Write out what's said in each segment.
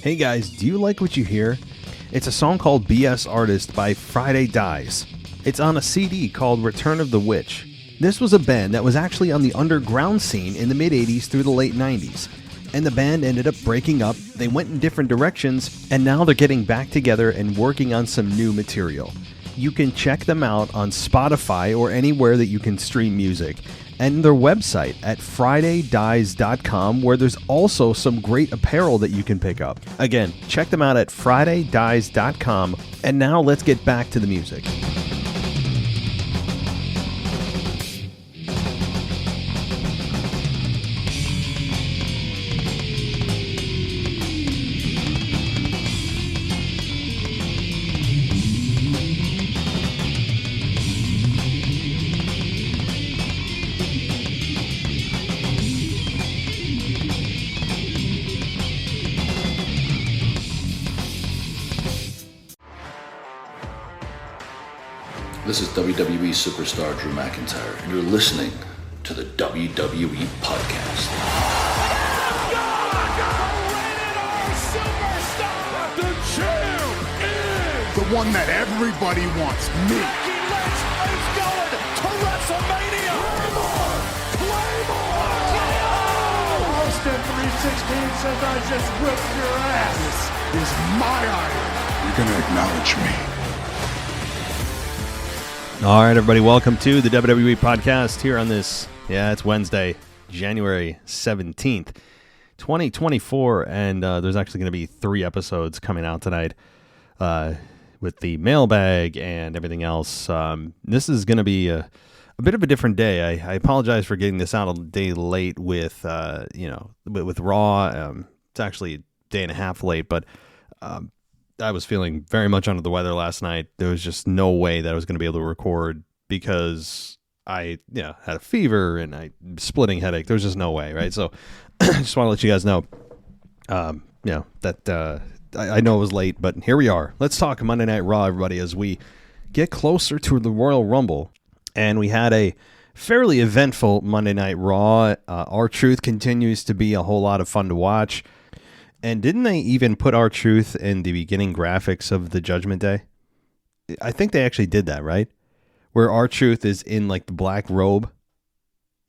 Hey guys, do you like what you hear? It's a song called BS Artist by Friday Dies. It's on a CD called Return of the Witch. This was a band that was actually on the underground scene in the mid-80s through the late 90s. And the band ended up breaking up, they went in different directions, and now they're getting back together and working on some new material. You can check them out on Spotify or anywhere that you can stream music, and their website at fridaydies.com, where there's also some great apparel that you can pick up. Again, check them out at fridaydies.com, and now let's get back to the music. This is WWE superstar Drew McIntyre, and you're listening to the WWE Podcast. The champ is the one that everybody wants, me. Becky Lynch is going to WrestleMania. Claymore! Austin 316 says I just whipped your ass. This is my idol. You're going to acknowledge me. All right, everybody, welcome to the WWE Podcast here on this, it's Wednesday, January 17th, 2024, and there's actually going to be 3 episodes coming out tonight with the mailbag and everything else. This is going to be a bit of a different day. I apologize for getting this out a day late with Raw. It's actually a day and a half late, but I was feeling very much under the weather last night. There was just no way that I was going to be able to record because I had a fever and I splitting headache. There was just no way, right? So I just want to let you guys know, that I know it was late, but here we are. Let's talk Monday Night Raw, everybody, as we get closer to the Royal Rumble. And we had a fairly eventful Monday Night Raw. R-Truth continues to be a whole lot of fun to watch. And didn't they even put R-Truth in the beginning graphics of the Judgment Day? I think they actually did that, right? Where R-Truth is in like the black robe,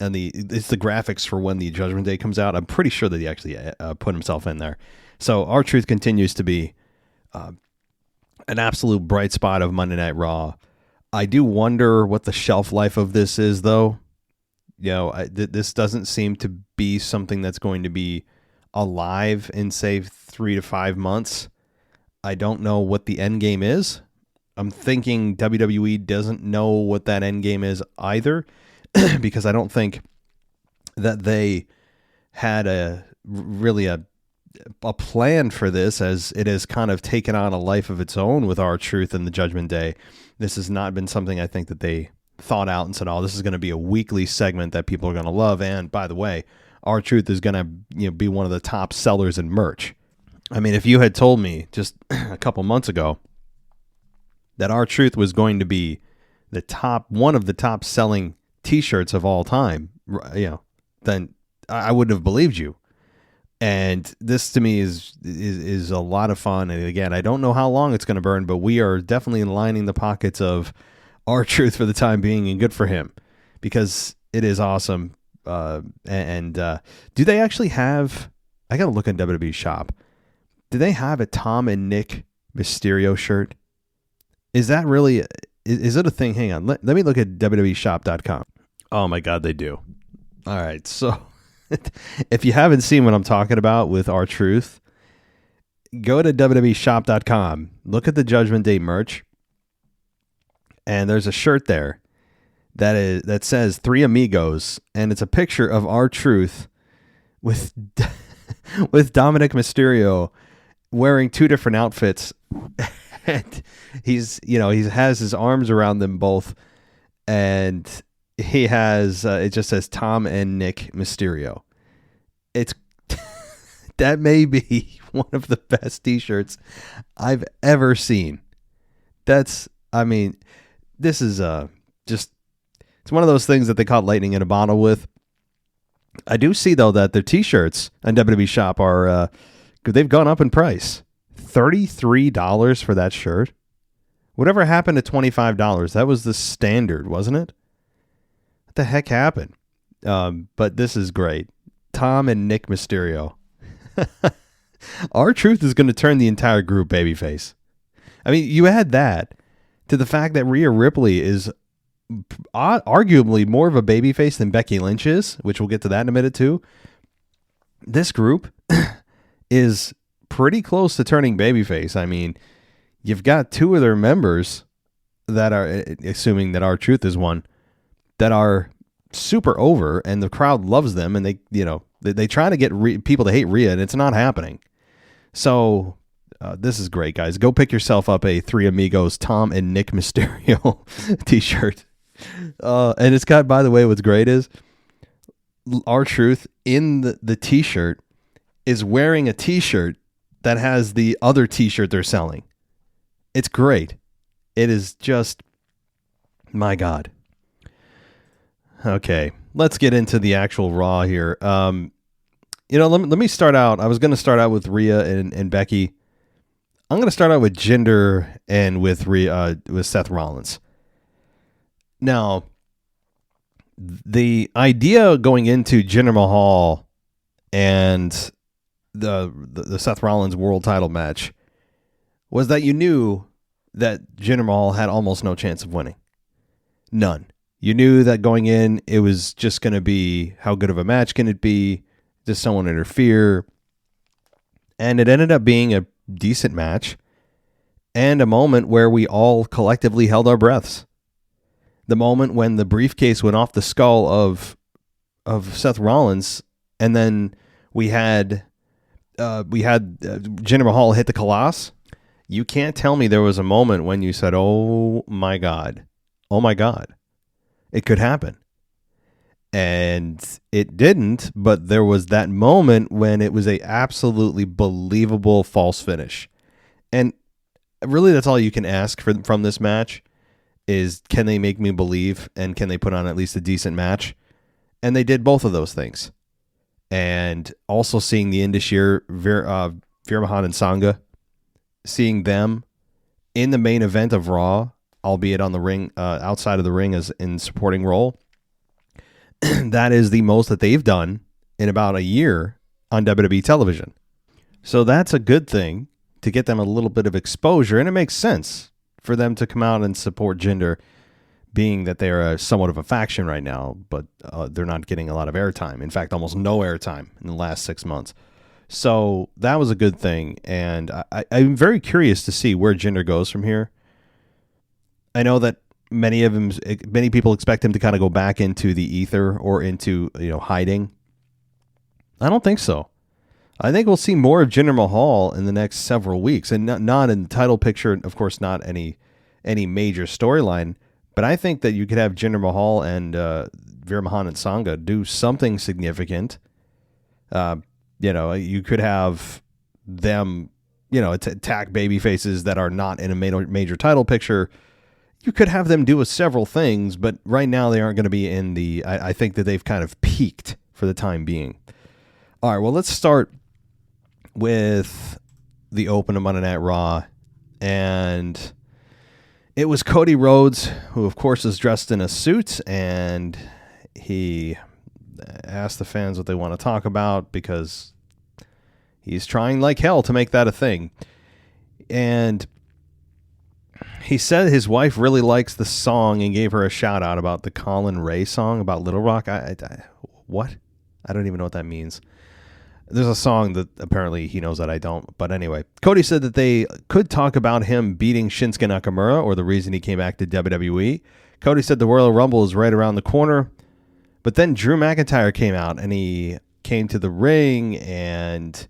and it's the graphics for when the Judgment Day comes out. I'm pretty sure that he actually put himself in there. So R-Truth continues to be an absolute bright spot of Monday Night Raw. I do wonder what the shelf life of this is, though. This doesn't seem to be something that's going to be alive in, say, 3 to 5 months. I don't know what the end game is. I'm thinking WWE doesn't know what that end game is either, because I don't think that they had a plan for this, as it has kind of taken on a life of its own with R-Truth and the Judgment Day. This has not been something I think that they thought out and said, oh, this is going to be a weekly segment that people are going to love. And by the way, R-Truth is going to be one of the top sellers in merch. I mean, if you had told me just a couple months ago that R-Truth was going to be one of the top selling T-shirts of all time, then I wouldn't have believed you. And this to me is a lot of fun. And again, I don't know how long it's going to burn, but we are definitely lining the pockets of R-Truth for the time being, and good for him, because it is awesome. Do they actually have, I gotta look at WWE shop. Do they have a Tom and Nick Mysterio shirt? Is that really, is it a thing? Hang on. Let me look at WWEshop.com. Oh my God, they do. All right. So if you haven't seen what I'm talking about with R-Truth, go to WWEshop.com, look at the Judgment Day merch, and there's a shirt there that says 3 Amigos, and it's a picture of R-Truth with with Dominic Mysterio wearing 2 different outfits, and he has his arms around them both, and he has it just says Tom and Nick Mysterio. It's that may be one of the best T-shirts I've ever seen. This is just. It's one of those things that they caught lightning in a bottle with. I do see, though, that their T-shirts on WWE Shop are they've gone up in price. $33 for that shirt. Whatever happened to $25? That was the standard, wasn't it? What the heck happened? But this is great. Tom and Nick Mysterio. R-Truth is going to turn the entire group babyface. I mean, you add that to the fact that Rhea Ripley is arguably more of a babyface than Becky Lynch is, which we'll get to that in a minute too. This group is pretty close to turning babyface. I mean, you've got two of their members that are, assuming that R-Truth is one, that are super over, and the crowd loves them, and they try to get people to hate Rhea, and it's not happening. So this is great, guys. Go pick yourself up a Three Amigos Tom and Nick Mysterio t-shirt. And it's got, by the way, what's great is R-Truth in the t-shirt is wearing a t-shirt that has the other t-shirt they're selling. It's great. It is just, my God. Okay, let's get into the actual Raw here. Let me start out. I was going to start out with Rhea and Becky. I'm going to start out with Jinder and with Seth Rollins. Now, the idea going into Jinder Mahal and the Seth Rollins world title match was that you knew that Jinder Mahal had almost no chance of winning. None. You knew that going in, it was just going to be, how good of a match can it be? Does someone interfere? And it ended up being a decent match and a moment where we all collectively held our breaths. The moment when the briefcase went off the skull of Seth Rollins, and then we had Jinder Mahal hit the Colossus. You can't tell me there was a moment when you said, "Oh my God, oh my God, it could happen." And it didn't, but there was that moment when it was a absolutely believable false finish. And really, that's all you can ask from this match is, can they make me believe, and can they put on at least a decent match? And they did both of those things. And also seeing the Indus Veer Mahan and Sangha, seeing them in the main event of Raw, albeit on the ring, outside of the ring as in supporting role. That is the most that they've done in about a year on WWE television. So that's a good thing to get them a little bit of exposure, and it makes sense for them to come out and support Jinder, being that they're somewhat of a faction right now, but they're not getting a lot of airtime. In fact, almost no airtime in the last 6 months. So that was a good thing, and I'm very curious to see where Jinder goes from here. I know that many people expect him to kind of go back into the ether or into hiding. I don't think so. I think we'll see more of Jinder Mahal in the next several weeks, and not in the title picture, of course, not any major storyline. But I think that you could have Jinder Mahal and Veer Mahan and Sangha do something significant. You could have them, attack baby faces that are not in a major title picture. You could have them do several things, but right now they aren't going to be in the. I think that they've kind of peaked for the time being. All right, well, let's start with the open of Monday Night Raw, and it was Cody Rhodes, who of course is dressed in a suit, and he asked the fans what they want to talk about because he's trying like hell to make that a thing. And he said his wife really likes the song and gave her a shout out about the Colin Ray song about Little Rock. What? I don't even know what that means. There's a song that apparently he knows that I don't. But anyway, Cody said that they could talk about him beating Shinsuke Nakamura or the reason he came back to WWE. Cody said the Royal Rumble is right around the corner. But then Drew McIntyre came out and he came to the ring, and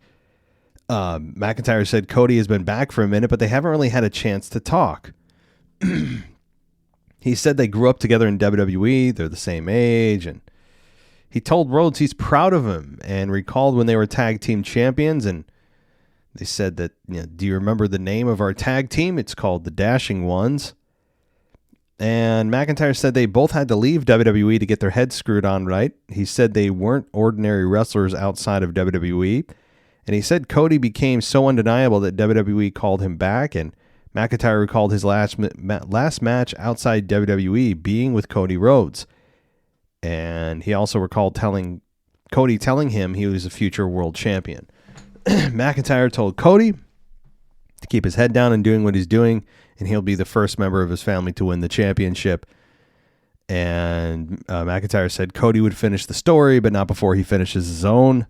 McIntyre said Cody has been back for a minute, but they haven't really had a chance to talk. He said they grew up together in WWE. They're the same age, and he told Rhodes he's proud of him and recalled when they were tag team champions, and they said that, do you remember the name of our tag team? It's called the Dashing Ones. And McIntyre said they both had to leave WWE to get their heads screwed on right. He said they weren't ordinary wrestlers outside of WWE, And he said Cody became so undeniable that WWE called him back, and McIntyre recalled his last match outside WWE being with Cody Rhodes. And he also recalled Cody telling him he was a future world champion. McIntyre told Cody to keep his head down and doing what he's doing, and he'll be the first member of his family to win the championship. And McIntyre said Cody would finish the story, but not before he finishes his own.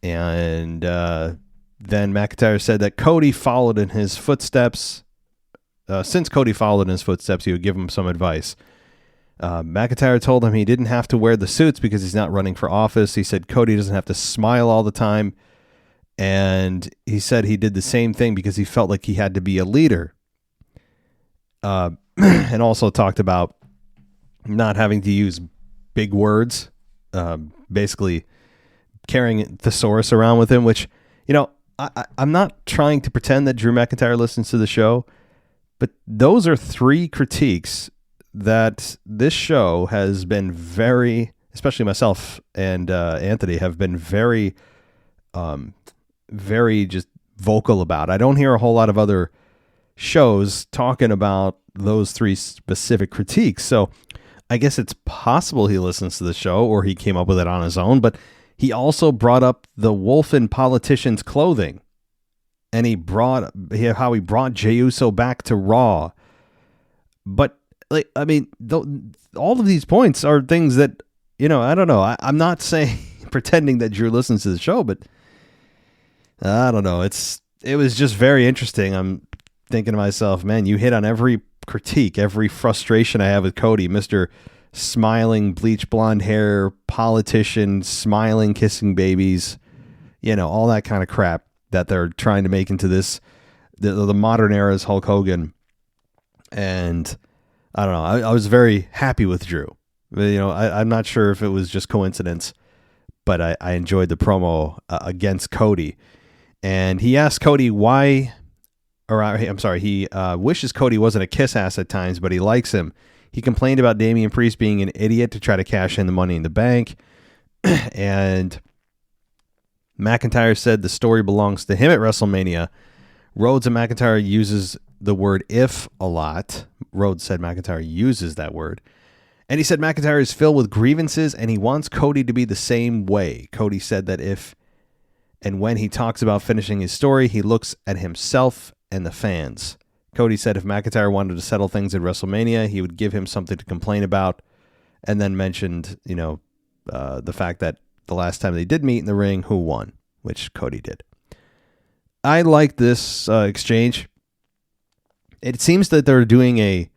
And then McIntyre said that Cody followed in his footsteps. Since Cody followed in his footsteps, he would give him some advice. McIntyre told him he didn't have to wear the suits because he's not running for office. He said Cody doesn't have to smile all the time. And he said he did the same thing because he felt like he had to be a leader. And also talked about not having to use big words, basically carrying thesaurus around with him, which, I'm not trying to pretend that Drew McIntyre listens to the show, but those are 3 critiques that this show has been very, especially myself and Anthony, have been very, very just vocal about. I don't hear a whole lot of other shows talking about those 3 specific critiques. So I guess it's possible he listens to the show or he came up with it on his own, but he also brought up the wolf in politicians' clothing, and how he brought Jey Uso back to Raw. But all of these points are things that, I don't know. I'm not saying pretending that Drew listens to the show, but I don't know. It was just very interesting. I'm thinking to myself, man, you hit on every critique, every frustration I have with Cody, Mr. Smiling, bleach blonde hair, politician, smiling, kissing babies, all that kind of crap that they're trying to make into this, the modern era's Hulk Hogan. And I don't know. I was very happy with Drew. I'm not sure if it was just coincidence, but I enjoyed the promo against Cody. And he asked Cody why, he wishes Cody wasn't a kiss ass at times, but he likes him. He complained about Damien Priest being an idiot to try to cash in the Money in the Bank. And McIntyre said the story belongs to him at WrestleMania. Rhodes and McIntyre uses the word if a lot. Rhodes said McIntyre uses that word. And he said McIntyre is filled with grievances and he wants Cody to be the same way. Cody said that if and when he talks about finishing his story, he looks at himself and the fans. Cody said if McIntyre wanted to settle things at WrestleMania, he would give him something to complain about, and then mentioned, the fact that the last time they did meet in the ring, who won, which Cody did. I like this exchange. It seems that they're doing a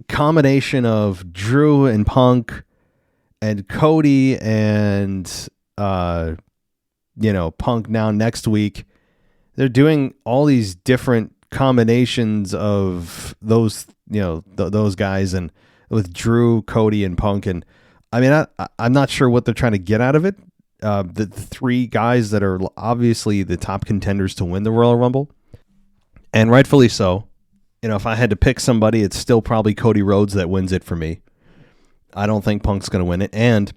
combination of Drew and Punk and Cody and, Punk now next week. They're doing all these different combinations of those, those guys, and with Drew, Cody, and Punk. And I'm not sure what they're trying to get out of it. The 3 guys that are obviously the top contenders to win the Royal Rumble, and rightfully so. If I had to pick somebody, it's still probably Cody Rhodes that wins it for me. I don't think Punk's going to win it. And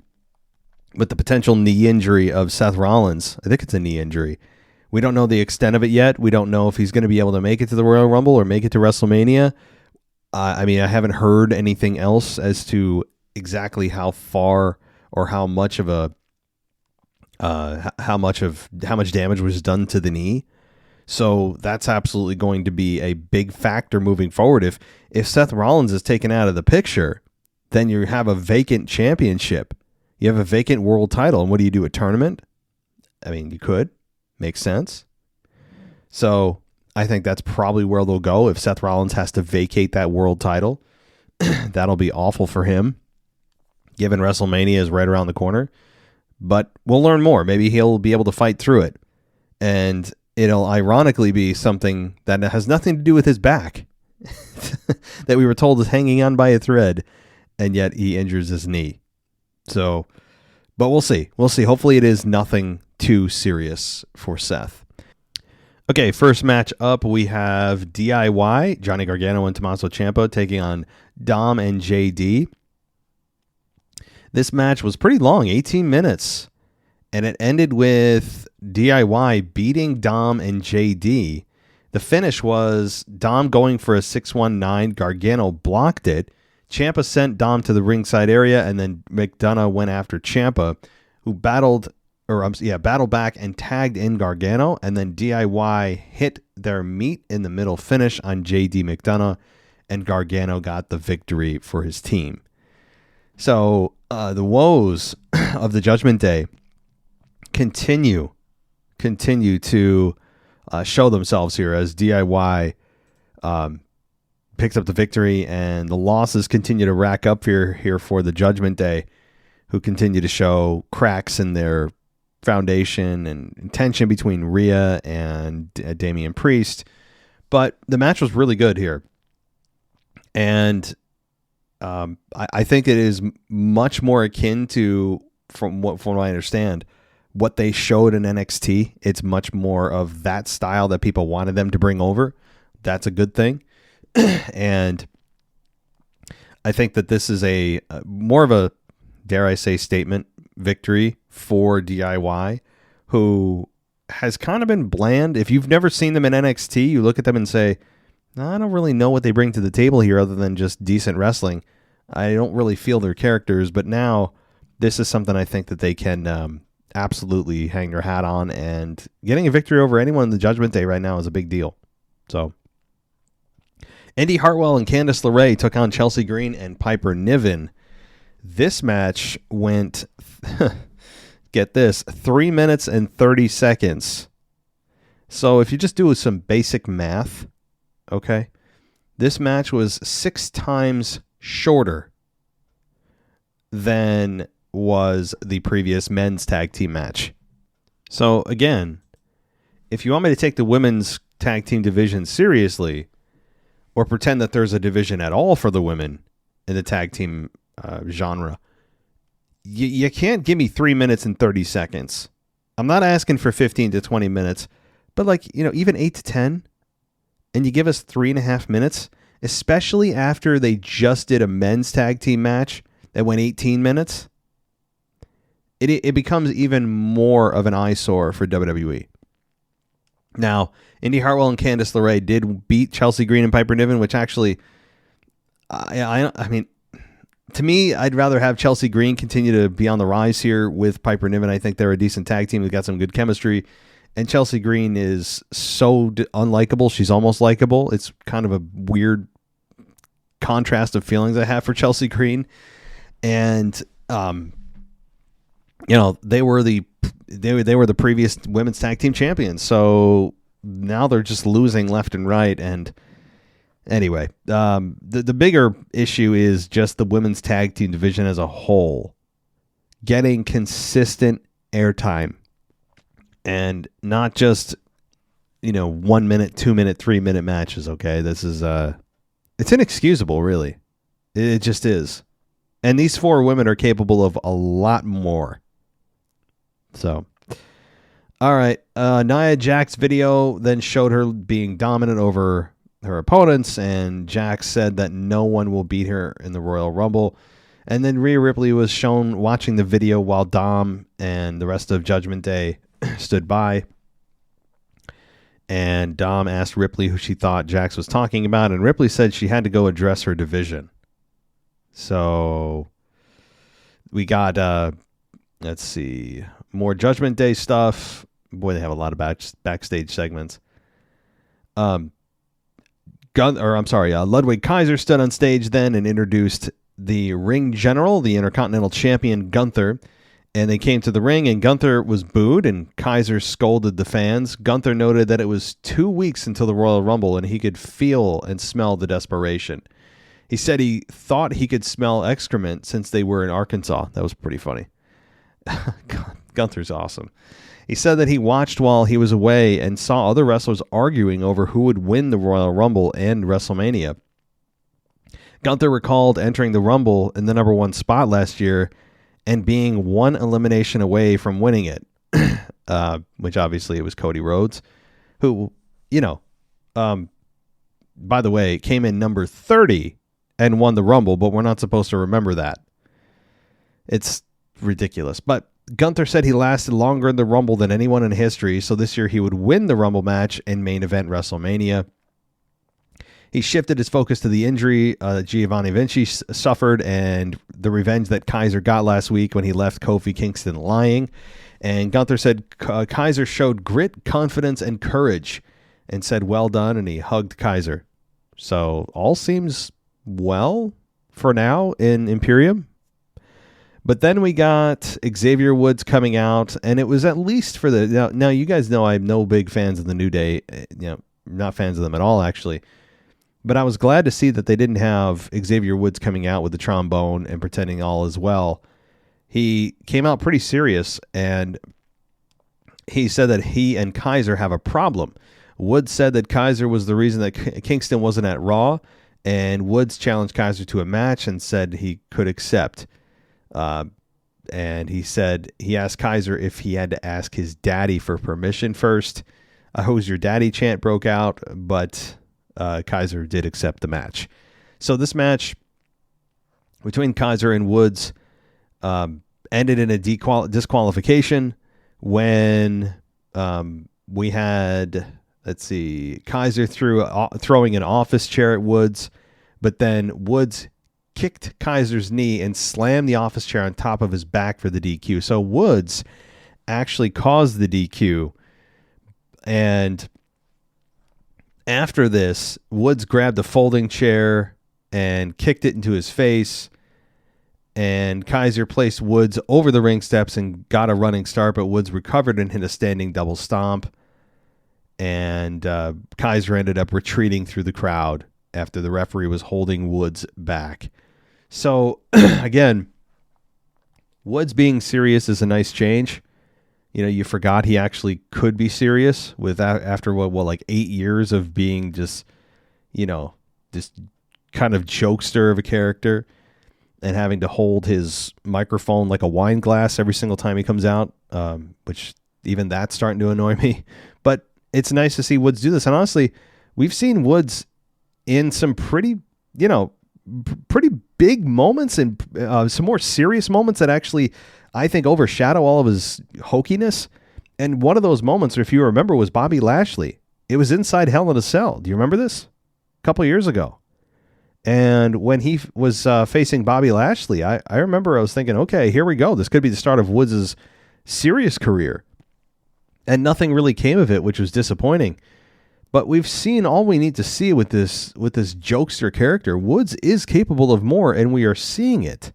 with the potential knee injury of Seth Rollins, I think it's a knee injury. We don't know the extent of it yet. We don't know if he's going to be able to make it to the Royal Rumble or make it to WrestleMania. I haven't heard anything else as to exactly how far or how much damage was done to the knee. So that's absolutely going to be a big factor moving forward. If Seth Rollins is taken out of the picture, then you have a vacant championship. You have a vacant world title. And what do? A tournament? You could. Makes sense. So I think that's probably where they'll go. If Seth Rollins has to vacate that world title, that'll be awful for him, given WrestleMania is right around the corner. But we'll learn more. Maybe he'll be able to fight through it. And it'll ironically be something that has nothing to do with his back that we were told is hanging on by a thread, and yet he injures his knee. So, but we'll see. We'll see. Hopefully it is nothing too serious for Seth. Okay, first match up, we have DIY, Johnny Gargano and Tommaso Ciampa taking on Dom and JD. This match was pretty long, 18 minutes. and it ended with DIY beating Dom and JD. The finish was Dom going for a 619. Gargano blocked it. Ciampa sent Dom to the ringside area, and then McDonough went after Ciampa, who battled back and tagged in Gargano, and then DIY hit their meat in the middle finish on JD McDonough, and Gargano got the victory for his team. So the woes of the Judgment Day continue to show themselves here as DIY picks up the victory, and the losses continue to rack up here for the Judgment Day, who continue to show cracks in their foundation and tension between Rhea and Damien Priest. But the match was really good here, and I think it is much more akin to, from what I understand, what they showed in NXT. It's much more of that style that people wanted them to bring over. That's a good thing. And I think that this is a more of a, dare I say, statement victory for DIY, who has kind of been bland. If you've never seen them in NXT, you look at them and say, I don't really know what they bring to the table here other than just decent wrestling. I don't really feel their characters, but now this is something I think that they can absolutely hang their hat on, and getting a victory over anyone in the Judgment Day right now is a big deal. So Indy Hartwell and Candice LeRae took on Chelsea Green and Piper Niven. This match went, get this, 3 minutes and 30 seconds. So if you just do some basic math, okay, this match was 6 times shorter than was the previous men's tag team match. So again, if you want me to take the women's tag team division seriously, or pretend that there's a division at all for the women in the tag team genre, you can't give me 3 minutes and 30 seconds. I'm not asking for 15 to 20 minutes, but even 8 to 10, and you give us 3.5 minutes, especially after they just did a men's tag team match that went 18 minutes. It becomes even more of an eyesore for WWE. Now, Indy Hartwell and Candice LeRae did beat Chelsea Green and Piper Niven, which actually, I mean, to me, I'd rather have Chelsea Green continue to be on the rise here with Piper Niven. I think they're a decent tag team. They've got some good chemistry. And Chelsea Green is so unlikable. She's almost likable. It's kind of a weird contrast of feelings I have for Chelsea Green. And, they were the previous women's tag team champions. So now they're just losing left and right. And anyway, the bigger issue is just the women's tag team division as a whole getting consistent airtime, and not just 1 minute, 2 minute, 3 minute matches. Okay, this is it's inexcusable, really. It just is. And these 4 women are capable of a lot more. So, all right. Nia Jax's video then showed her being dominant over her opponents, and Jax said that no one will beat her in the Royal Rumble. And then Rhea Ripley was shown watching the video while Dom and the rest of Judgment Day stood by. And Dom asked Ripley who she thought Jax was talking about, and Ripley said she had to go address her division. So we got, let's see, more Judgment Day stuff. Boy, they have a lot of backstage segments. Ludwig Kaiser stood on stage then and introduced the ring general, the Intercontinental Champion Gunther. And they came to the ring, and Gunther was booed, and Kaiser scolded the fans. Gunther noted that it was 2 weeks until the Royal Rumble, and he could feel and smell the desperation. He said he thought he could smell excrement since they were in Arkansas. That was pretty funny. Gunther's awesome. He said that he watched while he was away and saw other wrestlers arguing over who would win the Royal Rumble and WrestleMania. Gunther recalled entering the Rumble in the number 1 spot last year and being 1 elimination away from winning it, which obviously it was Cody Rhodes, who, by the way, came in number 30 and won the Rumble, but we're not supposed to remember that. It's ridiculous. But Gunther said he lasted longer in the Rumble than anyone in history, so this year he would win the Rumble match and main event WrestleMania. He shifted his focus to the injury Giovanni Vinci suffered and the revenge that Kaiser got last week when he left Kofi Kingston lying. And Gunther said Kaiser showed grit, confidence, and courage and said, well done, and he hugged Kaiser. So all seems well for now in Imperium. But then we got Xavier Woods coming out, and it was at least for the... Now you guys know I'm no big fans of the New Day. Not fans of them at all, actually. But I was glad to see that they didn't have Xavier Woods coming out with the trombone and pretending all is well. He came out pretty serious, and he said that he and Kaiser have a problem. Woods said that Kaiser was the reason that Kingston wasn't at Raw, and Woods challenged Kaiser to a match and said he could accept. And he said he asked Kaiser if he had to ask his daddy for permission first. A "Who's your daddy" chant broke out, but Kaiser did accept the match. So this match between Kaiser and Woods ended in a disqualification when we had, Kaiser throwing an office chair at Woods, but then Woods kicked Kaiser's knee and slammed the office chair on top of his back for the DQ. So Woods actually caused the DQ. And after this, Woods grabbed a folding chair and kicked it into his face. And Kaiser placed Woods over the ring steps and got a running start, but Woods recovered and hit a standing double stomp. And Kaiser ended up retreating through the crowd after the referee was holding Woods back. So, again, Woods being serious is a nice change. You forgot he actually could be serious after 8 years of being just kind of jokester of a character and having to hold his microphone like a wine glass every single time he comes out, which even that's starting to annoy me. But it's nice to see Woods do this. And honestly, we've seen Woods in some pretty big moments and some more serious moments that actually, I think, overshadow all of his hokiness. And one of those moments, if you remember, was Bobby Lashley. It was inside Hell in a Cell. Do you remember this? A couple of years ago. And when he was facing Bobby Lashley, I remember I was thinking, okay, here we go. This could be the start of Woods' serious career. And nothing really came of it, which was disappointing. But we've seen all we need to see with this jokester character. Woods is capable of more, and we are seeing it.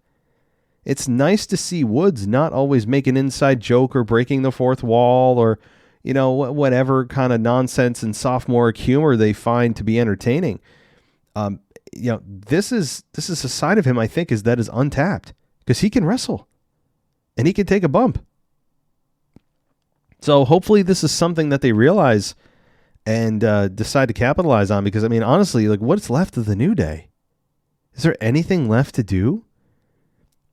It's nice to see Woods not always make an inside joke or breaking the fourth wall or, whatever kind of nonsense and sophomoric humor they find to be entertaining. This is a side of him, I think, is untapped because he can wrestle and he can take a bump. So hopefully this is something that they realize and decide to capitalize on, because, honestly, what's left of the New Day? Is there anything left to do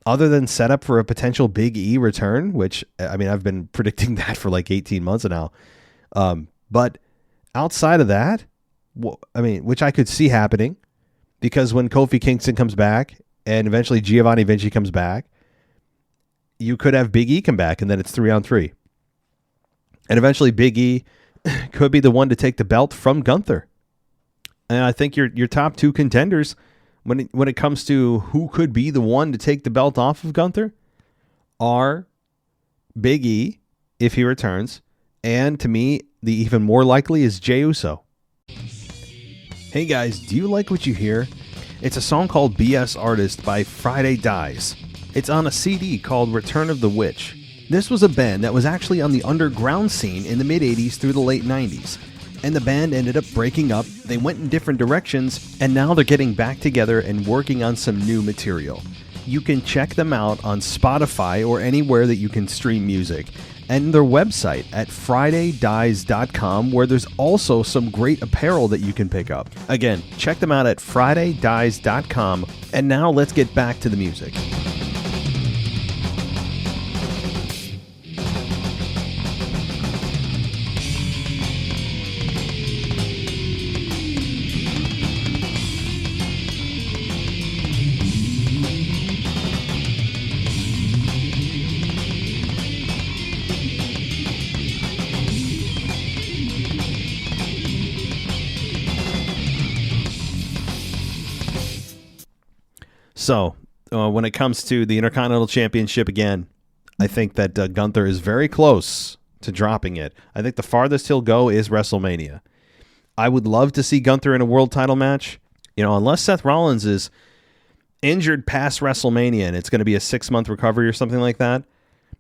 other than set up for a potential Big E return, which, I've been predicting that for 18 months now. But outside of that, which I could see happening, because when Kofi Kingston comes back and eventually Giovanni Vinci comes back, you could have Big E come back, and then it's 3-on-3. And eventually Big E could be the one to take the belt from Gunther. And I think your top two contenders when it comes to who could be the one to take the belt off of Gunther are Big E, if he returns, and to me, the even more likely is Jey Uso. Hey guys, do you like what you hear? It's a song called BS Artist by Friday Dies. It's on a CD called Return of the Witch. This was a band that was actually on the underground scene in the mid-'80s through the late 90s. And the band ended up breaking up, they went in different directions, and now they're getting back together and working on some new material. You can check them out on Spotify or anywhere that you can stream music, and their website at fridaydies.com, where there's also some great apparel that you can pick up. Again, check them out at fridaydies.com, and now let's get back to the music. So when it comes to the Intercontinental Championship again, I think that Gunther is very close to dropping it. I think the farthest he'll go is WrestleMania. I would love to see Gunther in a world title match. Unless Seth Rollins is injured past WrestleMania and it's going to be a 6-month recovery or something like that.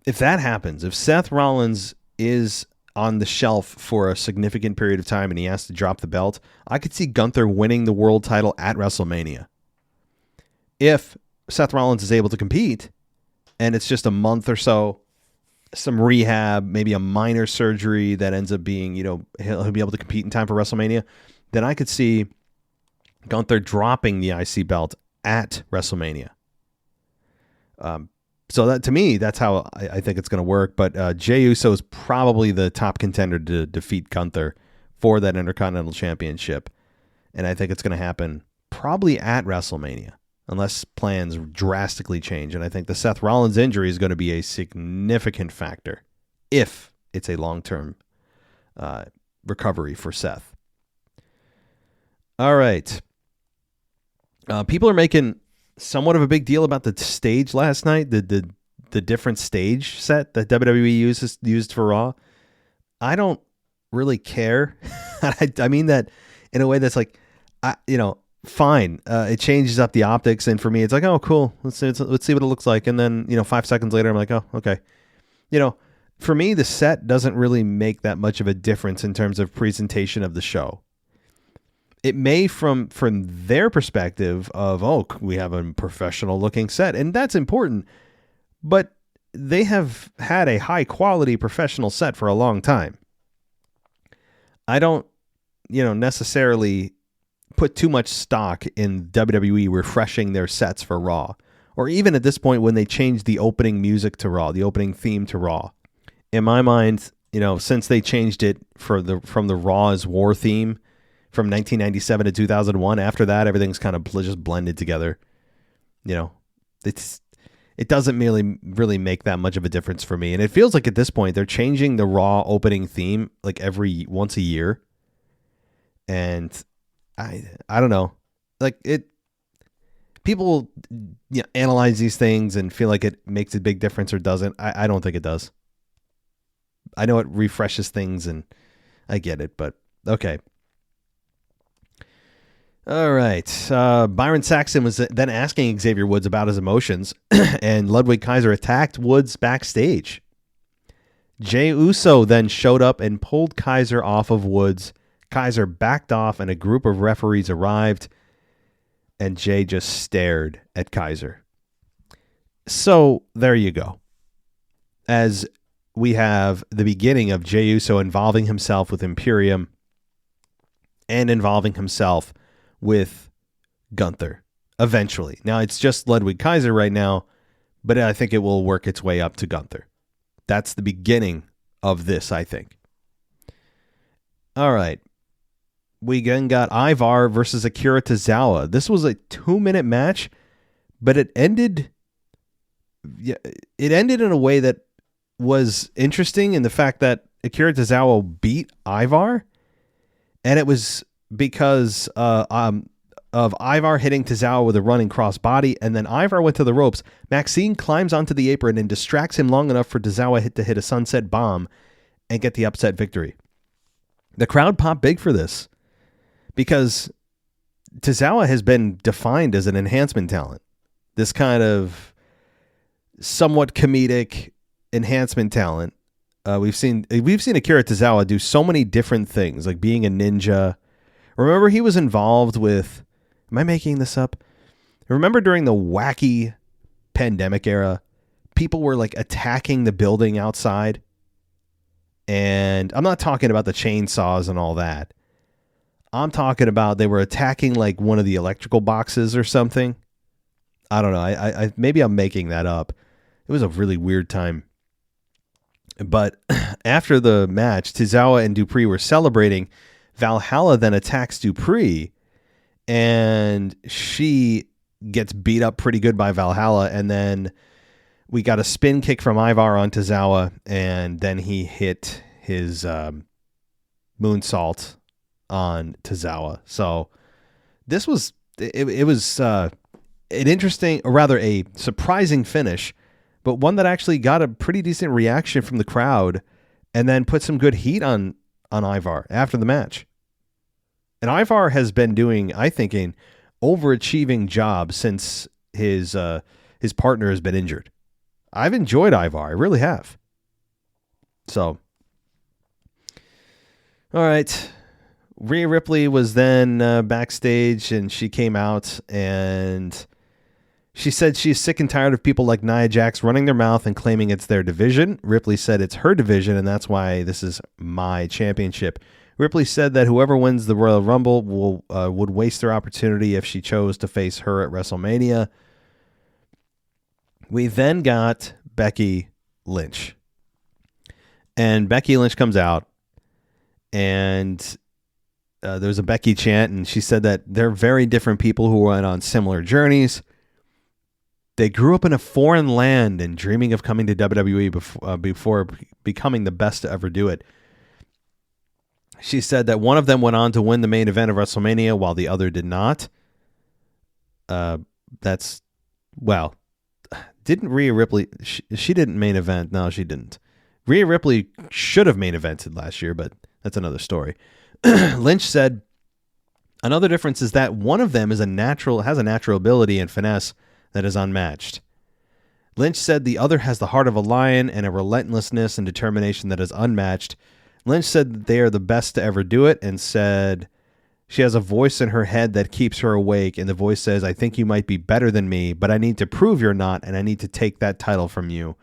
If that happens, if Seth Rollins is on the shelf for a significant period of time and he has to drop the belt, I could see Gunther winning the world title at WrestleMania. If Seth Rollins is able to compete and it's just a month or so, some rehab, maybe a minor surgery that ends up being, he'll be able to compete in time for WrestleMania, then I could see Gunther dropping the IC belt at WrestleMania. So that, to me, that's how I think it's going to work. But Jey Uso is probably the top contender to defeat Gunther for that Intercontinental Championship. And I think it's going to happen probably at WrestleMania, unless plans drastically change. And I think the Seth Rollins injury is going to be a significant factor if it's a long-term recovery for Seth. All right. People are making somewhat of a big deal about the stage last night, the different stage set that WWE used for Raw. I don't really care. I mean that in a way that's like, fine. It changes up the optics, and for me, it's like, oh, cool. Let's see what it looks like. And then 5 seconds later, I'm like, oh, okay. For me, the set doesn't really make that much of a difference in terms of presentation of the show. It may from their perspective of, oh, we have a professional looking set, and that's important, but they have had a high quality professional set for a long time. I don't, necessarily put too much stock in WWE refreshing their sets for Raw, or even at this point when they changed the opening music to Raw, the opening theme to Raw. In my mind, since they changed it from the Raw is War theme, from 1997 to 2001. After that, everything's kind of just blended together. It doesn't really make that much of a difference for me. And it feels like at this point, they're changing the Raw opening theme like once a year. And I don't know. Like people analyze these things and feel like it makes a big difference or doesn't. I don't think it does. I know it refreshes things and I get it, but okay. All right. Byron Saxton was then asking Xavier Woods about his emotions, and Ludwig Kaiser attacked Woods backstage. Jey Uso then showed up and pulled Kaiser off of Woods. Kaiser backed off, and a group of referees arrived, and Jey just stared at Kaiser. So there you go. As we have the beginning of Jey Uso involving himself with Imperium and involving himself with Gunther eventually. Now it's just Ludwig Kaiser right now, but I think it will work its way up to Gunther. That's the beginning of this, I think. All right. We then got Ivar versus Akira Tozawa. This was a 2-minute match, but it ended in a way that was interesting in the fact that Akira Tozawa beat Ivar, and it was because of Ivar hitting Tozawa with a running crossbody, and then Ivar went to the ropes. Maxine climbs onto the apron and distracts him long enough for Tozawa to hit a sunset bomb and get the upset victory. The crowd popped big for this because Tozawa has been defined as an enhancement talent. This kind of somewhat comedic enhancement talent. We've seen Akira Tozawa do so many different things, like being a ninja. Remember, he was involved with, am I making this up? Remember during the wacky pandemic era, people were like attacking the building outside? And I'm not talking about the chainsaws and all that. I'm talking about they were attacking like one of the electrical boxes or something. I don't know. I maybe I'm making that up. It was a really weird time. But after the match, Tozawa and Dupree were celebrating. Valhalla then attacks Dupree, and she gets beat up pretty good by Valhalla. And then we got a spin kick from Ivar on Tozawa, and then he hit his moonsault on Tozawa. So this was it was an interesting, or rather a surprising finish, but one that actually got a pretty decent reaction from the crowd and then put some good heat on Ivar after the match. And Ivar has been doing, I think, an overachieving job since his partner has been injured. I've enjoyed Ivar. I really have. So, all right. Rhea Ripley was then backstage, and she came out and she said she's sick and tired of people like Nia Jax running their mouth and claiming it's their division. Ripley said it's her division, and that's why this is my championship. Ripley said that whoever wins the Royal Rumble would waste their opportunity if she chose to face her at WrestleMania. We then got Becky Lynch. And Becky Lynch comes out, and there's a Becky chant, and she said that they're very different people who went on similar journeys. They grew up in a foreign land and dreaming of coming to WWE before becoming the best to ever do it. She said that one of them went on to win the main event of WrestleMania while the other did not. Didn't Rhea Ripley... She didn't main event. No, she didn't. Rhea Ripley should have main evented last year, but that's another story. Lynch said, another difference is that one of them has a natural ability and finesse that is unmatched. Lynch said the other has the heart of a lion and a relentlessness and determination that is unmatched. Lynch said that they are the best to ever do it, and said she has a voice in her head that keeps her awake, and the voice says, I think you might be better than me, but I need to prove you're not, and I need to take that title from you.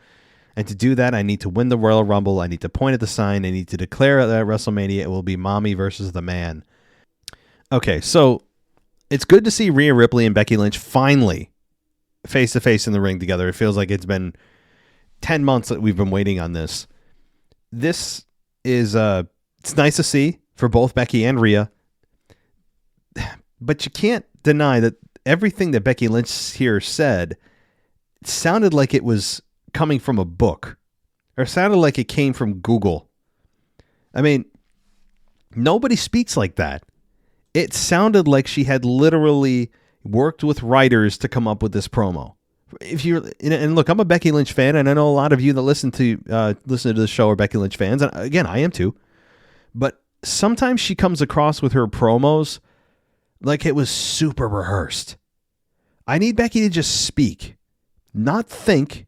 And to do that, I need to win the Royal Rumble, I need to point at the sign, I need to declare that at WrestleMania it will be Mommy versus the Man. Okay, so it's good to see Rhea Ripley and Becky Lynch finally face-to-face in the ring together. It feels like it's been 10 months that we've been waiting on this. This is it's nice to see for both Becky and Rhea, but you can't deny that everything that Becky Lynch here said sounded like it was coming from a book, or sounded like it came from Google. I mean, nobody speaks like that. It sounded like she had literally worked with writers to come up with this promo. And look, I'm a Becky Lynch fan, and I know a lot of you that listen to the show are Becky Lynch fans, and again, I am too. But sometimes she comes across with her promos like it was super rehearsed. I need Becky to just speak, not think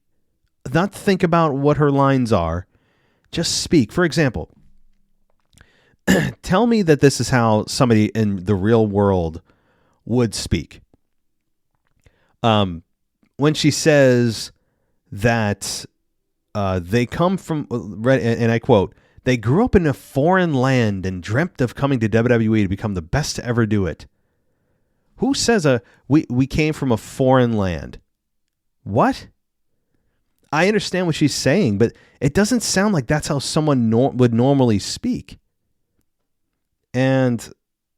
about what her lines are. Just speak. For example, tell me that this is how somebody in the real world would speak. When she says that they come from, and I quote, they grew up in a foreign land and dreamt of coming to WWE to become the best to ever do it. Who says we came from a foreign land? What? I understand what she's saying, but it doesn't sound like that's how someone would normally speak. And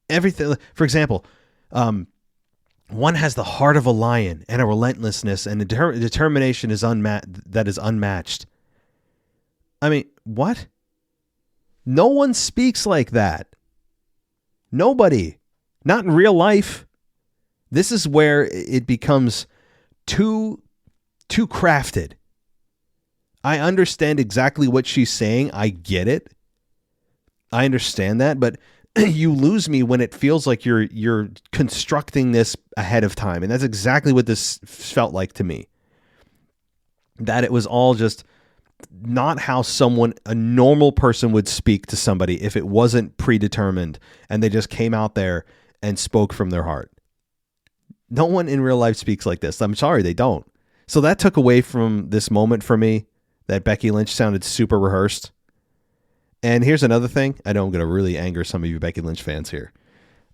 everything, for example, one has the heart of a lion and a relentlessness and a determination that is unmatched. I mean, what? No one speaks like that. Nobody. Not in real life. This is where it becomes too crafted. I understand exactly what she's saying. I get it. I understand that, but you lose me when it feels like you're constructing this ahead of time. And that's exactly what this felt like to me. That it was all just not how a normal person would speak to somebody if it wasn't predetermined and they just came out there and spoke from their heart. No one in real life speaks like this. I'm sorry, they don't. So that took away from this moment for me, that Becky Lynch sounded super rehearsed. And here's another thing. I know I'm going to really anger some of you Becky Lynch fans here.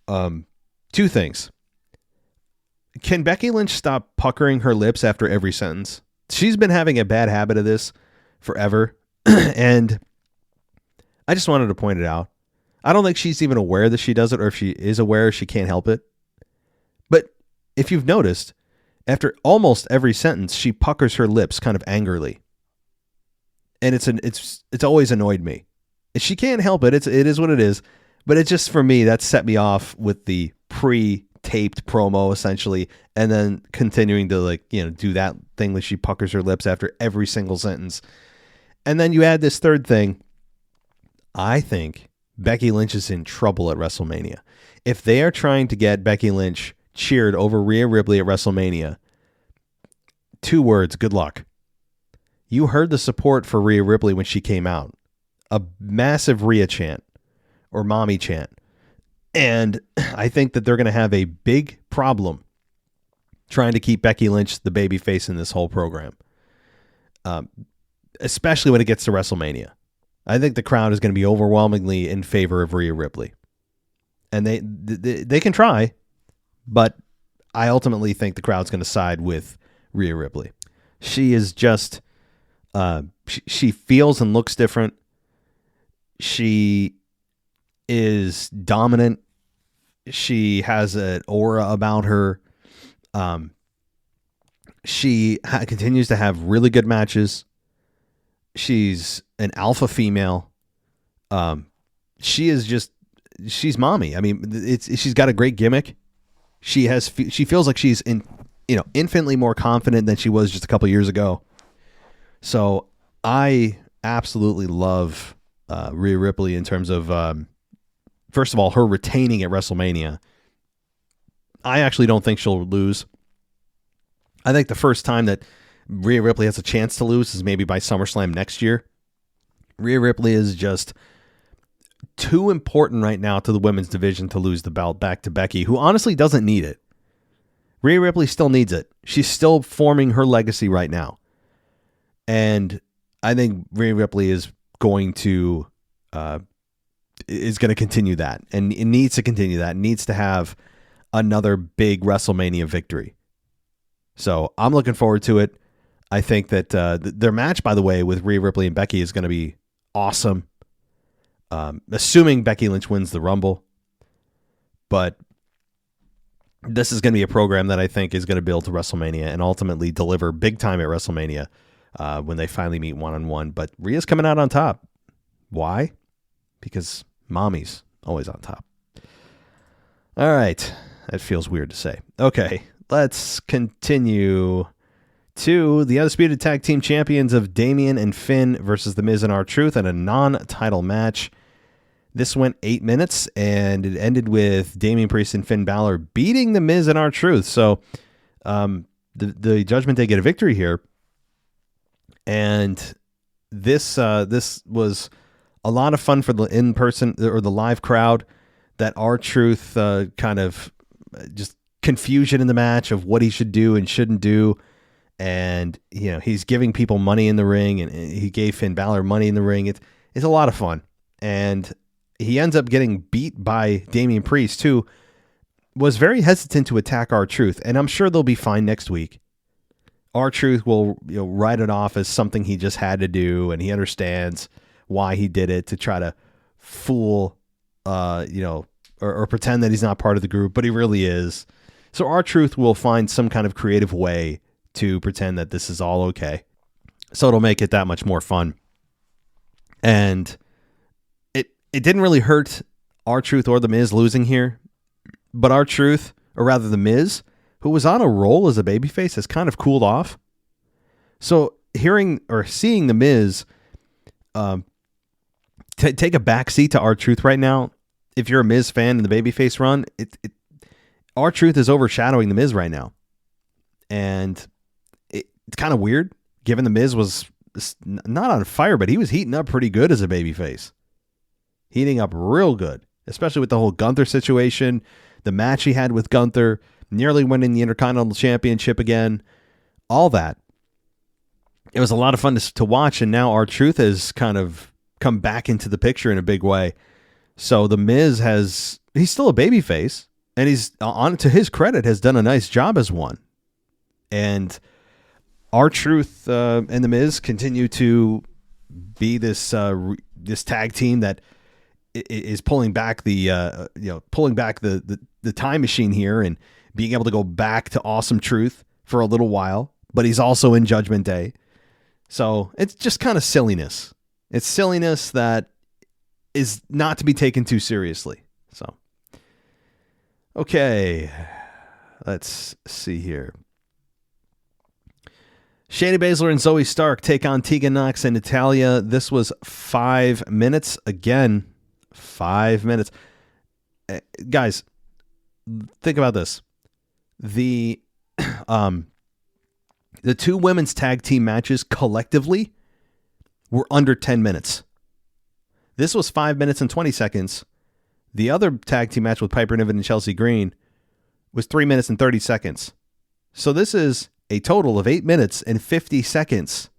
Two things. Can Becky Lynch stop puckering her lips after every sentence? She's been having a bad habit of this forever. And I just wanted to point it out. I don't think she's even aware that she does it, or if she is aware, she can't help it. But if you've noticed, after almost every sentence, she puckers her lips kind of angrily. And it's always annoyed me. She can't help it. It is what it is. But it just, for me, that set me off with the taped promo essentially, and then continuing to do that thing where she puckers her lips after every single sentence. And then you add this third thing. I think Becky Lynch is in trouble at WrestleMania. If they are trying to get Becky Lynch cheered over Rhea Ripley at WrestleMania, 2 words, good luck. You heard the support for Rhea Ripley when she came out. A massive Rhea chant or mommy chant. And I think that they're going to have a big problem trying to keep Becky Lynch the babyface in this whole program. Especially when it gets to WrestleMania. I think the crowd is going to be overwhelmingly in favor of Rhea Ripley. And they can try, but I ultimately think the crowd's going to side with Rhea Ripley. She is just, she feels and looks different. She is dominant. She has an aura about her. She continues to have really good matches. She's an alpha female. She's mommy. I mean, she's got a great gimmick. She feels like she's infinitely more confident than she was just a couple years ago. So I absolutely love Rhea Ripley in terms of, first of all, her retaining at WrestleMania. I actually don't think she'll lose. I think the first time that Rhea Ripley has a chance to lose is maybe by SummerSlam next year. Rhea Ripley is just too important right now to the women's division to lose the belt back to Becky, who honestly doesn't need it. Rhea Ripley still needs it. She's still forming her legacy right now. And I think Rhea Ripley is going to continue that. And it needs to continue that. It needs to have another big WrestleMania victory. So I'm looking forward to it. I think that their match, by the way, with Rhea Ripley and Becky is going to be awesome. Assuming Becky Lynch wins the Rumble. But this is going to be a program that I think is going to build to WrestleMania and ultimately deliver big time at WrestleMania when they finally meet one-on-one. But Rhea's coming out on top. Why? Because mommy's always on top. All right. That feels weird to say. Okay. Let's continue to the Undisputed Tag Team Champions of Damien and Finn versus The Miz and R-Truth in a non-title match. This went 8 minutes, and it ended with Damien Priest and Finn Balor beating The Miz and R-Truth. So the Judgment Day get a victory here. And this was a lot of fun for the in-person or the live crowd. That R-Truth kind of just confusion in the match of what he should do and shouldn't do. And, he's giving people money in the ring, and he gave Finn Balor money in the ring. It's a lot of fun. And he ends up getting beat by Damien Priest, who was very hesitant to attack R-Truth. And I'm sure they'll be fine next week. R-Truth will write it off as something he just had to do, and he understands why he did it to try to fool, or pretend that he's not part of the group, but he really is. So R-Truth will find some kind of creative way to pretend that this is all okay. So it'll make it that much more fun. And it didn't really hurt R-Truth or The Miz losing here. But R-Truth, or rather The Miz, who was on a roll as a babyface, has kind of cooled off. So hearing or seeing The Miz take a backseat to R-Truth right now, if you're a Miz fan in the babyface run, R-Truth is overshadowing The Miz right now. And it's kind of weird, given The Miz was not on fire, but he was heating up pretty good as a babyface. Heating up real good, especially with the whole Gunther situation, the match he had with Gunther, nearly winning the Intercontinental Championship again, all that. It was a lot of fun to watch, and now R-Truth has kind of come back into the picture in a big way. So The Miz he's still a babyface, and he's, to his credit, has done a nice job as one. And R-Truth and The Miz continue to be this tag team that is pulling back the time machine here and being able to go back to Awesome Truth for a little while. But he's also in Judgment Day, so it's just kind of silliness. It's silliness that is not to be taken too seriously. So, Okay, let's see here. Shayna Baszler and Zoe Stark take on Tegan Nox and Natalya. This was 5 minutes. Again, 5 minutes. Guys, think about this. The two women's tag team matches collectively were under 10 minutes. This was 5 minutes and 20 seconds. The other tag team match with Piper Niven and Chelsea Green was 3 minutes and 30 seconds. So this is a total of 8 minutes and 50 seconds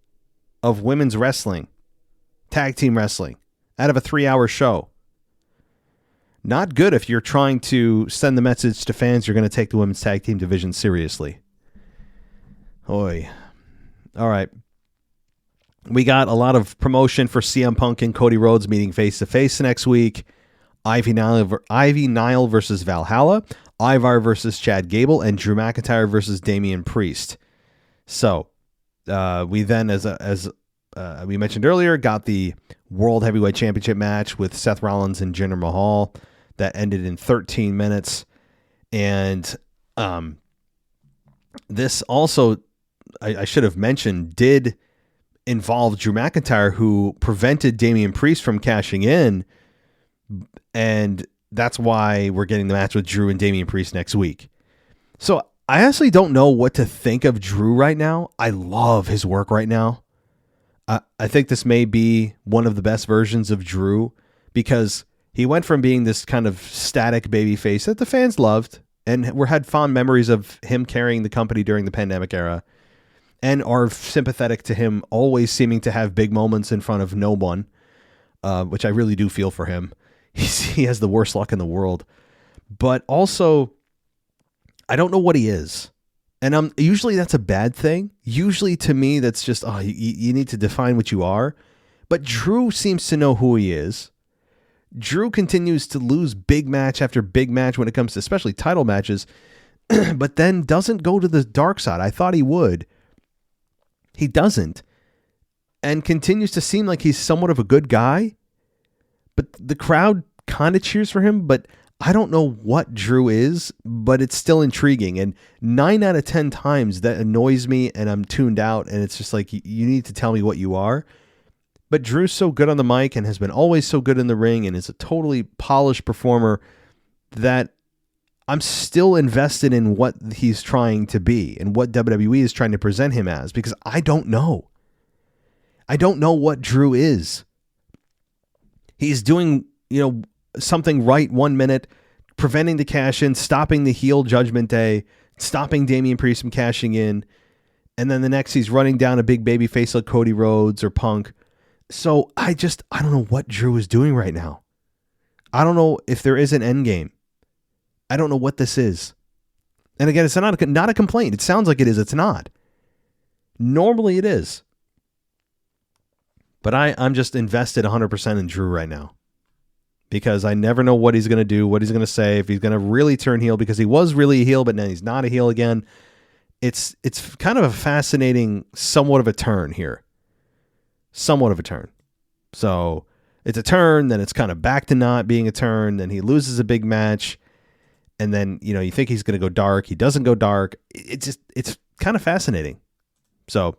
of women's wrestling, tag team wrestling, out of a 3-hour show. Not good if you're trying to send the message to fans you're going to take the women's tag team division seriously. Oy. All right. We got a lot of promotion for CM Punk and Cody Rhodes meeting face-to-face next week. Ivy Nile versus Valhalla. Ivar versus Chad Gable. And Drew McIntyre versus Damien Priest. So, we then, as we mentioned earlier, got the World Heavyweight Championship match with Seth Rollins and Jinder Mahal. That ended in 13 minutes. And this also, I should have mentioned, did involve Drew McIntyre, who prevented Damien Priest from cashing in. And that's why we're getting the match with Drew and Damien Priest next week. So I actually don't know what to think of Drew right now. I love his work right now. I think this may be one of the best versions of Drew, because he went from being this kind of static babyface that the fans loved and had fond memories of him carrying the company during the pandemic era, and are sympathetic to him always seeming to have big moments in front of no one, which I really do feel for him. He has the worst luck in the world. But also, I don't know what he is. And usually that's a bad thing. Usually to me, that's just, you need to define what you are. But Drew seems to know who he is. Drew continues to lose big match after big match when it comes to especially title matches, but then doesn't go to the dark side. I thought he would. He doesn't. And continues to seem like he's somewhat of a good guy. But the crowd kind of cheers for him, but I don't know what Drew is, but it's still intriguing. And 9 out of 10 times that annoys me and I'm tuned out, and it's just like, you need to tell me what you are. But Drew's so good on the mic and has been always so good in the ring and is a totally polished performer that I'm still invested in what he's trying to be and what WWE is trying to present him as, because I don't know. I don't know what Drew is. He's doing, something right 1 minute, preventing the cash in, stopping the heel Judgment Day, stopping Damien Priest from cashing in. And then the next he's running down a big baby face like Cody Rhodes or Punk. So I don't know what Drew is doing right now. I don't know if there is an end game. I don't know what this is. And again, it's not a complaint. It sounds like it is. It's not. Normally it is. But I'm just invested 100% in Drew right now, because I never know what he's going to do, what he's going to say, if he's going to really turn heel, because he was really a heel, but now he's not a heel again. It's kind of a fascinating, somewhat of a turn here. Somewhat of a turn. So it's a turn, then it's kind of back to not being a turn, then he loses a big match, and then, you think he's going to go dark. He doesn't go dark. It's kind of fascinating. So,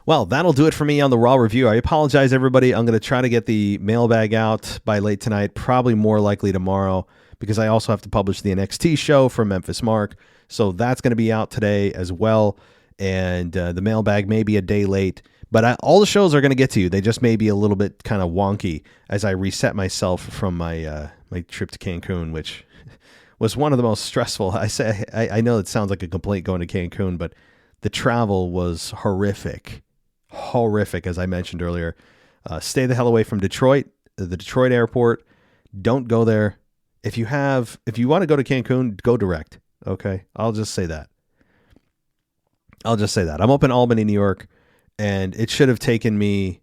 well, that'll do it for me on the Raw review. I apologize, everybody. I'm going to try to get the mailbag out by late tonight, probably more likely tomorrow, because I also have to publish the NXT show for Memphis Mark. So that's going to be out today as well. And the mailbag may be a day late, but all the shows are going to get to you. They just may be a little bit kind of wonky as I reset myself from my trip to Cancun, which was one of the most stressful. I know it sounds like a complaint going to Cancun, but the travel was horrific, as I mentioned earlier. Stay the hell away from Detroit, the Detroit airport. Don't go there. If you want to go to Cancun, go direct. Okay. I'll just say that. I'm up in Albany, New York, and it should have taken me,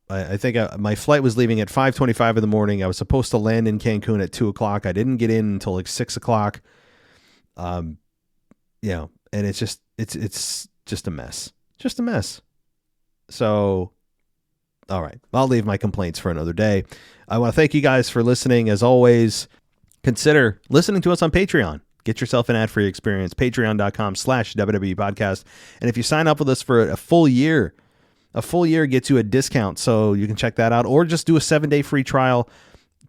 I think my flight was leaving at 5:25 in the morning. I was supposed to land in Cancun at 2:00. I didn't get in until like 6:00. And it's just a mess. Just a mess. So, all right, I'll leave my complaints for another day. I want to thank you guys for listening. As always, consider listening to us on Patreon. Get yourself an ad-free experience, patreon.com/WWE podcast. And if you sign up with us for a full year gets you a discount. So you can check that out, or just do a 7-day free trial,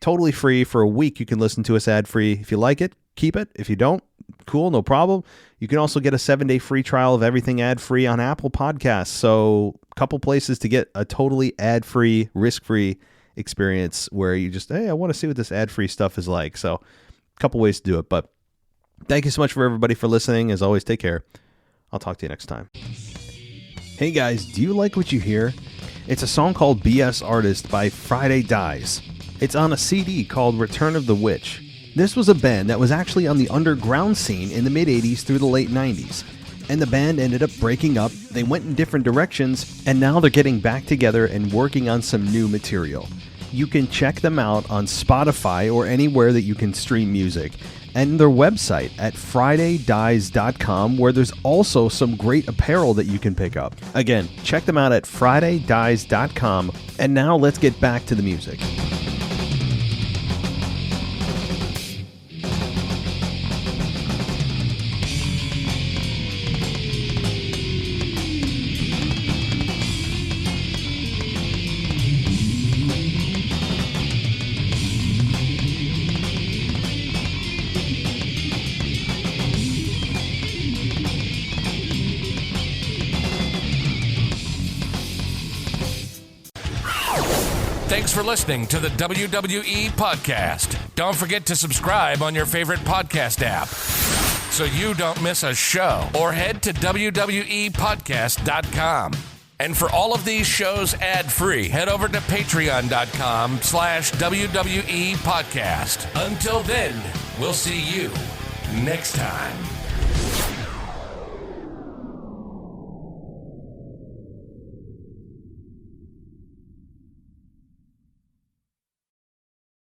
totally free for a week. You can listen to us ad-free. If you like it, keep it. If you don't, cool, no problem. You can also get a 7-day free trial of everything ad-free on Apple Podcasts. So a couple places to get a totally ad-free, risk-free experience where you just, hey, I want to see what this ad-free stuff is like. So a couple ways to do it. But thank you so much for everybody for listening. As always, take care. I'll talk to you next time. Hey guys, do you like what you hear? It's a song called BS Artist by Friday Dies. It's on a CD called Return of the Witch. This was a band that was actually on the underground scene in the mid-'80s through the late 90s. And the band ended up breaking up, they went in different directions, and now they're getting back together and working on some new material. You can check them out on Spotify or anywhere that you can stream music, and their website at fridaydies.com, where there's also some great apparel that you can pick up. Again, check them out at fridaydies.com, and now let's get back to the music. Thanks for listening to the WWE Podcast. Don't forget to subscribe on your favorite podcast app so you don't miss a show, or head to WWEpodcast.com. And for all of these shows ad-free, head over to patreon.com/WWE Podcast. Until then, we'll see you next time.